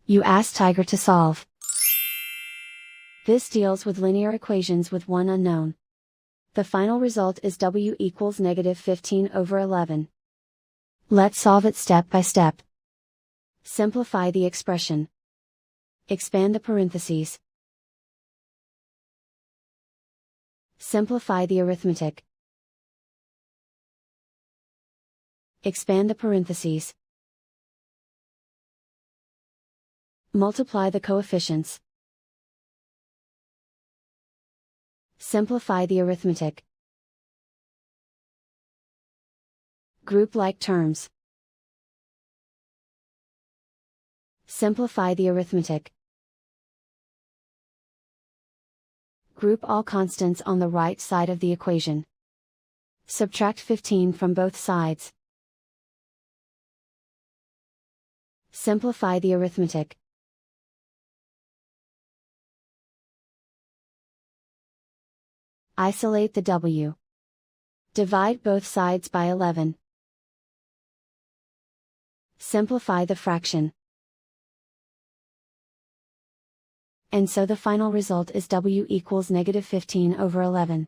You ask Tiger to solve. This deals with linear equations with one unknown. The final result is w equals -15/11. Let's solve it step by step. Simplify the expression. Expand the parentheses. Simplify the arithmetic. Expand the parentheses. Multiply the coefficients. Simplify the arithmetic. Group like terms. Simplify the arithmetic. Group all constants on the right side of the equation. Subtract 15 from both sides. Simplify the arithmetic. Isolate the w. Divide both sides by 11. Simplify the fraction. And so the final result is w equals -15/11.